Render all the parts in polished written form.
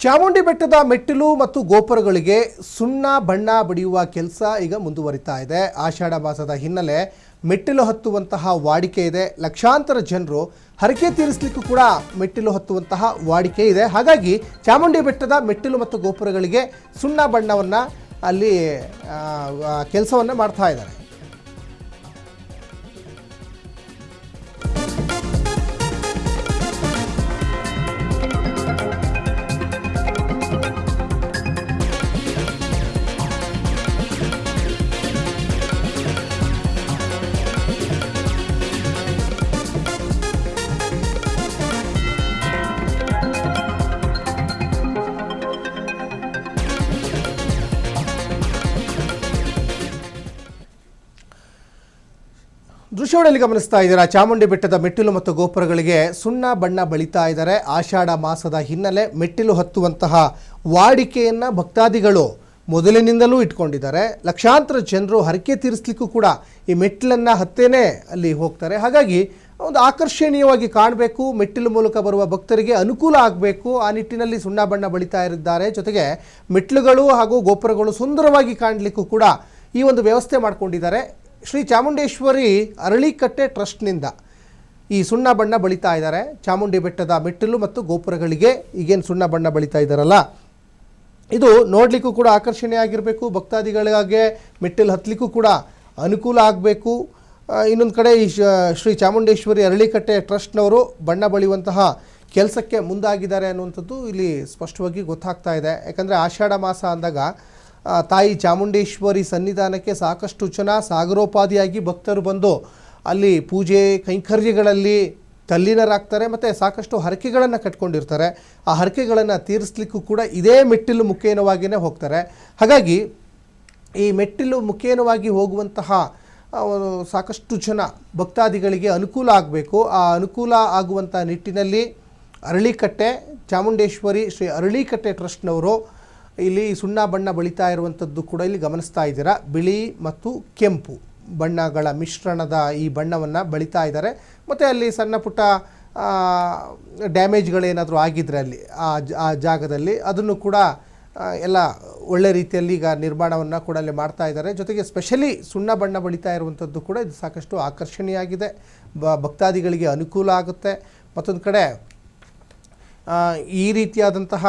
ಚಾಮುಂಡಿ ಬೆಟ್ಟದ ಮೆಟ್ಟಿಲು ಮತ್ತು ಗೋಪುರಗಳಿಗೆ ಸುಣ್ಣ ಬಣ್ಣ ಬಡಿಯುವ ಕೆಲಸ ಈಗ ಮುಂದುವರಿತಾ ಇದೆ. ಆಷಾಢ ಮಾಸದ ಹಿನ್ನೆಲೆ ಮೆಟ್ಟಿಲು ಹತ್ತುವಂತಹ ವಾಡಿಕೆ ಇದೆ. ಲಕ್ಷಾಂತರ ಜನರು ಹರಕೆ ತೀರಿಸಲಿಕ್ಕೂ ಕೂಡ ಮೆಟ್ಟಿಲು ಹತ್ತುವಂತಹ ವಾಡಿಕೆ ಇದೆ. ಹಾಗಾಗಿ ಚಾಮುಂಡಿ ಬೆಟ್ಟದ ಮೆಟ್ಟಿಲು ಮತ್ತು ಗೋಪುರಗಳಿಗೆ ಸುಣ್ಣ ಬಣ್ಣವನ್ನು ಅಲ್ಲಿ ಕೆಲಸವನ್ನು ಮಾಡ್ತಾ ಇದ್ದಾರೆ. ದೃಶ್ಯಗಳಲ್ಲಿ ಗಮನಿಸ್ತಾ ಇದ್ದೀರಾ, ಚಾಮುಂಡಿ ಬೆಟ್ಟದ ಮೆಟ್ಟಿಲು ಮತ್ತು ಗೋಪುರಗಳಿಗೆ ಸುಣ್ಣ ಬಣ್ಣ ಬಳಿತಾ ಇದ್ದಾರೆ. ಆಷಾಢ ಮಾಸದ ಹಿನ್ನೆಲೆ ಮೆಟ್ಟಿಲು ಹತ್ತುವಂತಹ ವಾಡಿಕೆಯನ್ನು ಭಕ್ತಾದಿಗಳು ಮೊದಲಿನಿಂದಲೂ ಇಟ್ಕೊಂಡಿದ್ದಾರೆ. ಲಕ್ಷಾಂತರ ಜನರು ಹರಕೆ ತೀರಿಸಲಿಕ್ಕೂ ಕೂಡ ಈ ಮೆಟ್ಟಿಲನ್ನು ಹತ್ತೇನೆ ಅಲ್ಲಿ ಹೋಗ್ತಾರೆ. ಹಾಗಾಗಿ ಒಂದು ಆಕರ್ಷಣೀಯವಾಗಿ ಕಾಣಬೇಕು, ಮೆಟ್ಟಿಲು ಮೂಲಕ ಬರುವ ಭಕ್ತರಿಗೆ ಅನುಕೂಲ ಆಗಬೇಕು, ಆ ನಿಟ್ಟಿನಲ್ಲಿ ಸುಣ್ಣ ಬಣ್ಣ ಬಳಿತಾ ಇದ್ದಾರೆ. ಜೊತೆಗೆ ಮೆಟ್ಟಿಲುಗಳು ಹಾಗೂ ಗೋಪುರಗಳು ಸುಂದರವಾಗಿ ಕಾಣಲಿಕ್ಕೂ ಕೂಡ ಈ ಒಂದು ವ್ಯವಸ್ಥೆ ಮಾಡಿಕೊಂಡಿದ್ದಾರೆ. ಶ್ರೀ ಚಾಮುಂಡೇಶ್ವರಿ ಅರಳಿಕಟ್ಟೆ ಟ್ರಸ್ಟ್ನಿಂದ ಈ ಸುಣ್ಣ ಬಣ್ಣ ಬಳಿತಾ ಇದ್ದಾರೆ. ಚಾಮುಂಡಿ ಬೆಟ್ಟದ ಮೆಟ್ಟಿಲು ಮತ್ತು ಗೋಪುರಗಳಿಗೆ ಈಗೇನು ಸುಣ್ಣ ಬಣ್ಣ ಬಳಿತಾ ಇದ್ದಾರಲ್ಲ, ಇದು ನೋಡಲಿಕ್ಕೂ ಕೂಡ ಆಕರ್ಷಣೀಯವಾಗಿರಬೇಕು, ಭಕ್ತಾದಿಗಳಿಗೆ ಮೆಟ್ಟಿಲು ಹತ್ತಲಿಕ್ಕೂ ಕೂಡ ಅನುಕೂಲ ಆಗಬೇಕು. ಇನ್ನೊಂದು ಕಡೆ ಈ ಶ್ರೀ ಚಾಮುಂಡೇಶ್ವರಿ ಅರಳಿಕಟ್ಟೆ ಟ್ರಸ್ಟ್ನವರು ಬಣ್ಣ ಬಳಿಯುವಂತಹ ಕೆಲಸಕ್ಕೆ ಮುಂದಾಗಿದ್ದಾರೆ ಅನ್ನುವಂಥದ್ದು ಇಲ್ಲಿ ಸ್ಪಷ್ಟವಾಗಿ ಗೊತ್ತಾಗ್ತಾ ಇದೆ. ಯಾಕಂದರೆ ಆಷಾಢ ಮಾಸ ಅಂದಾಗ ತಾಯಿ ಚಾಮುಂಡೇಶ್ವರಿ ಸನ್ನಿಧಾನಕ್ಕೆ ಸಾಕಷ್ಟು ಜನ ಸಾಗರೋಪಾದಿಯಾಗಿ ಭಕ್ತರು ಬಂದು ಅಲ್ಲಿ ಪೂಜೆ ಕೈಂಕರ್ಯಗಳಲ್ಲಿ ತಲ್ಲೀನರಾಗ್ತಾರೆ ಮತ್ತು ಸಾಕಷ್ಟು ಹರಕೆಗಳನ್ನು ಕಟ್ಕೊಂಡಿರ್ತಾರೆ. ಆ ಹರಕೆಗಳನ್ನು ತೀರಿಸಲಿಕ್ಕೂ ಕೂಡ ಇದೇ ಮೆಟ್ಟಿಲು ಮುಖೇನವಾಗಿಯೇ ಹೋಗ್ತಾರೆ. ಹಾಗಾಗಿ ಈ ಮೆಟ್ಟಿಲು ಮುಖೇನವಾಗಿ ಹೋಗುವಂತಹ ಸಾಕಷ್ಟು ಜನ ಭಕ್ತಾದಿಗಳಿಗೆ ಅನುಕೂಲ ಆಗಬೇಕು. ಆ ಅನುಕೂಲ ಆಗುವಂಥ ನಿಟ್ಟಿನಲ್ಲಿ ಅರಳಿಕಟ್ಟೆ ಚಾಮುಂಡೇಶ್ವರಿ ಶ್ರೀ ಅರಳಿಕಟ್ಟೆ ಟ್ರಸ್ಟ್ನವರು ಇಲ್ಲಿ ಸುಣ್ಣ ಬಣ್ಣ ಬಳಿತಾ ಇರುವಂಥದ್ದು ಕೂಡ ಇಲ್ಲಿ ಗಮನಿಸ್ತಾ ಇದ್ದೀರಾ. ಬಿಳಿ ಮತ್ತು ಕೆಂಪು ಬಣ್ಣಗಳ ಮಿಶ್ರಣದ ಈ ಬಣ್ಣವನ್ನು ಬಳಿತಾ ಇದ್ದಾರೆ. ಮತ್ತು ಅಲ್ಲಿ ಸಣ್ಣ ಪುಟ್ಟ ಡ್ಯಾಮೇಜ್ಗಳೇನಾದರೂ ಆಗಿದ್ದರೆ ಅಲ್ಲಿ ಆ ಜಾಗದಲ್ಲಿ ಅದನ್ನು ಕೂಡ ಎಲ್ಲ ಒಳ್ಳೆ ರೀತಿಯಲ್ಲಿ ಈಗ ನಿರ್ಮಾಣವನ್ನು ಕೂಡ ಅಲ್ಲಿ ಮಾಡ್ತಾ ಇದ್ದಾರೆ. ಜೊತೆಗೆ ಸ್ಪೆಷಲಿ ಸುಣ್ಣ ಬಣ್ಣ ಬಳಿತಾ ಇರುವಂಥದ್ದು ಕೂಡ ಇದು ಸಾಕಷ್ಟು ಆಕರ್ಷಣೀಯವಾಗಿದೆ, ಭಕ್ತಾದಿಗಳಿಗೆ ಅನುಕೂಲ ಆಗುತ್ತೆ. ಮತ್ತೊಂದು ಕಡೆ ಈ ರೀತಿಯಾದಂತಹ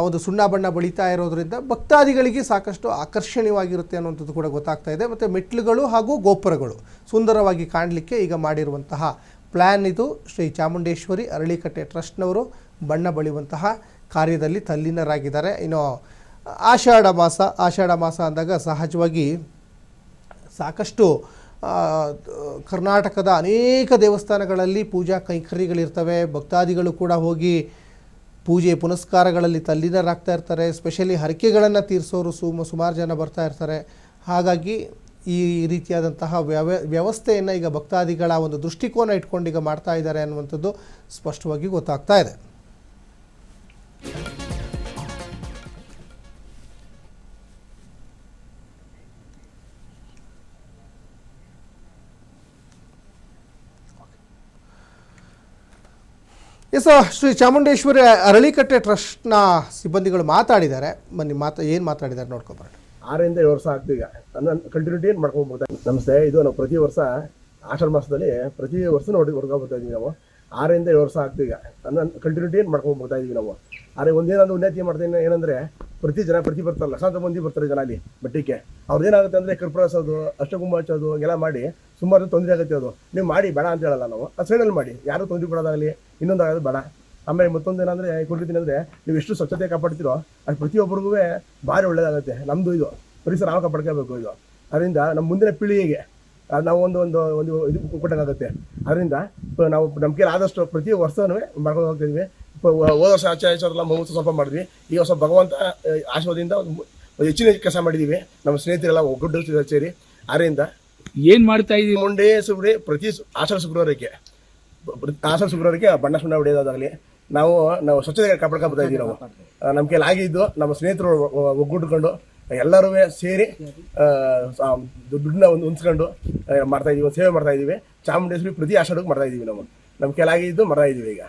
ಒಂದು ಸುಣ್ಣ ಬಣ್ಣ ಬಳಿತಾ ಇರೋದರಿಂದ ಭಕ್ತಾದಿಗಳಿಗೆ ಸಾಕಷ್ಟು ಆಕರ್ಷಣೀಯವಾಗಿರುತ್ತೆ ಅನ್ನುವಂಥದ್ದು ಕೂಡ ಗೊತ್ತಾಗ್ತಾ ಇದೆ. ಮತ್ತು ಮೆಟ್ಟಿಲುಗಳು ಹಾಗೂ ಗೋಪುರಗಳು ಸುಂದರವಾಗಿ ಕಾಣಲಿಕ್ಕೆ ಈಗ ಮಾಡಿರುವಂತಹ ಪ್ಲ್ಯಾನ್ ಇದು. ಶ್ರೀ ಚಾಮುಂಡೇಶ್ವರಿ ಅರಳಿಕಟ್ಟೆ ಟ್ರಸ್ಟ್ನವರು ಬಣ್ಣ ಬಳಿಯುವಂತಹ ಕಾರ್ಯದಲ್ಲಿ ತಲ್ಲೀನರಾಗಿದ್ದಾರೆ. ಇನ್ನು ಆಷಾಢ ಮಾಸ ಅಂದಾಗ ಸಹಜವಾಗಿ ಸಾಕಷ್ಟು ಕರ್ನಾಟಕದ ಅನೇಕ ದೇವಸ್ಥಾನಗಳಲ್ಲಿ ಪೂಜಾ ಕೈಂಕರ್ಯಗಳಿರ್ತವೆ. ಭಕ್ತಾದಿಗಳು ಕೂಡ ಹೋಗಿ ಪೂಜೆ ಪುನಸ್ಕಾರಗಳಲ್ಲಿ ತಲ್ಲೀನರಾಗ್ತಾ ಇರ್ತಾರೆ. ಸ್ಪೆಷಲಿ ಹರಕೆಗಳನ್ನು ತೀರಿಸೋರು ಸುಮಾರು ಜನ ಬರ್ತಾ ಇರ್ತಾರೆ. ಹಾಗಾಗಿ ಈ ರೀತಿಯಾದಂತಹ ವ್ಯವಸ್ಥೆಯನ್ನು ಈಗ ಭಕ್ತಾದಿಗಳ ಒಂದು ದೃಷ್ಟಿಕೋನ ಇಟ್ಕೊಂಡು ಈಗ ಮಾಡ್ತಾ ಇದ್ದಾರೆ ಅನ್ನುವಂಥದ್ದು ಸ್ಪಷ್ಟವಾಗಿ ಗೊತ್ತಾಗ್ತಾ ಇದೆ. ಶ್ರೀ ಚಾಮುಂಡೇಶ್ವರಿ ಅರಳಿಕಟ್ಟೆ ಟ್ರಸ್ಟ್ನ ಸಿಬ್ಬಂದಿಗಳು ಮಾತಾಡಿದ್ದಾರೆ. ಬನ್ನಿ ಏನು ಮಾತಾಡಿದ್ದಾರೆ ನೋಡ್ಕೊಬರೋಣ. 6 ರಿಂದ 7 ವರ್ಷ ಆಗ್ತೀಗ ಕಂಟಿನ್ಯೂಟಿ ಮಾಡ್ಕೊಂಡ್ಬರ್ತಾ. ನಮಸ್ತೆ. ಇದು ನಾವು ಪ್ರತಿ ವರ್ಷ ಆಷಾಢ ಮಾಸದಲ್ಲಿ ಪ್ರತಿ ವರ್ಷ ಹೊಡ್ಕೊಂಡ್ಬರ್ತಾ ಇದೀವಿ. ನಾವು 6 ರಿಂದ 7 ವರ್ಷ ಆಗ್ತೀಗ ಕಂಟಿನ್ಯೂಟಿ ಮಾಡ್ಕೊಂಡ್ಬರ್ತಾ ಇದೀವಿ ನಾವು. ಆದರೆ ಒಂದೇನಾದ್ರು ಉನ್ನತಿ ಮಾಡ್ತೀನಿ ಏನಂದರೆ ಪ್ರತಿ ಬರ್ತಾರೆ, ಲಕ್ಷಾಂತರ ಮಂದಿ ಬರ್ತಾರೆ ಜನ ಅಲ್ಲಿ ಬೆಟ್ಟಕ್ಕೆ. ಅವ್ರದ್ದೇನಾಗುತ್ತೆ ಅಂದರೆ ಕರ್ಪೂರ ಹಚ್ಚೋದು, ಅಷ್ಟಕುಂಭ ಹಚ್ಚೋದು ಹೀಗೆಲ್ಲ ಮಾಡಿ ಸುಮಾರು ತೊಂದರೆ ಆಗುತ್ತೆ. ಅದು ನೀವು ಮಾಡಿ ಬೇಡ ಅಂತ ಹೇಳಲ್ಲ ನಾವು, ಆ ಸೈಡಲ್ಲಿ ಮಾಡಿ, ಯಾರು ತೊಂದರೆ ಕೊಡೋದಾಗಲಿ ಇನ್ನೊಂದು ಆಗೋದು ಬೇಡ. ಆಮೇಲೆ ಮತ್ತೊಂದು ಏನಂದರೆ ಕೊಡ್ತೀನಿ ಅಂದರೆ ನೀವು ಎಷ್ಟು ಸ್ವಚ್ಛತೆ ಕಾಪಾಡ್ತೀರೋ ಅದು ಪ್ರತಿಯೊಬ್ಬರಿಗೂ ಭಾರಿ ಒಳ್ಳೆಯದಾಗುತ್ತೆ. ನಮ್ಮದು ಇದು ಪರಿಸರ ನಾವು ಕಾಪಾಡ್ಕೋಬೇಕು. ಇದು ಅದರಿಂದ ನಮ್ಮ ಮುಂದಿನ ಪೀಳಿಗೆಗೆ ನಾವು ಒಂದು ಇದು ಕೊಟ್ಟಂಗಾಗುತ್ತೆ. ಅದರಿಂದ ನಾವು ನಮ್ಮ ಕೈಲಿ ಆದಷ್ಟು ಪ್ರತಿ ವರ್ಷವೂ ಮಾಡ್ಕೊಂಡು ಹೋಗ್ತಿದ್ವಿ. ಹೋದ ವರ್ಷ ಆಚಾರ್ಯಲ್ಲ ಮಹೋತ್ಸವ ಸ್ವಲ್ಪ ಮಾಡಿದ್ವಿ. ಈ ವರ್ಷ ಭಗವಂತ ಆಶೀರ್ವಾದದಿಂದ ಹೆಚ್ಚಿನ ಕೆಲಸ ಮಾಡಿದ್ದೀವಿ. ನಮ್ಮ ಸ್ನೇಹಿತರೆಲ್ಲ ಒಗ್ಗಟ್ಟು ಸೇರಿ. ಅದರಿಂದ ಏನು ಮಾಡ್ತಾ ಇದ್ದೀವಿ, ಮುಂಡೆ ಸುಬ್ರಿ ಪ್ರತಿ ಆಷಾಢ ಶುಕ್ರವಾರಕ್ಕೆ ಬಣ್ಣ ಸುಣ್ಣ ಹೊಡೆಯೋದಾಗಲಿ ನಾವು ಸ್ವಚ್ಛತೆ ಕಾಪಾಡ್ಕೊಳ್ತಾ ಇದ್ದೀವಿ. ನಾವು ನಮ್ಮ ಕೈಲಿ ಆಗಿದ್ದು ನಮ್ಮ ಸ್ನೇಹಿತರು ಒಗ್ಗೂಡ್ಕೊಂಡು ಎಲ್ಲರೂ ಸೇರಿ ದುಡ್ಡನ್ನ ಹೊಂದ್ಕೊಂಡು ಮಾಡ್ತಾ ಇದೀವಿ, ಸೇವೆ ಮಾಡ್ತಾ ಇದೀವಿ. ಚಾಮುಂಡೇಶ್ವರಿ ಪ್ರತಿ ಆಷಾಢಕ್ಕೆ ಮಾಡ್ತಾ ಇದೀವಿ. ನಮ್ಮ ಕೈಲಾಗಿದ್ದು ಮಾಡ್ತಾ ಇದೀವಿ ಈಗ.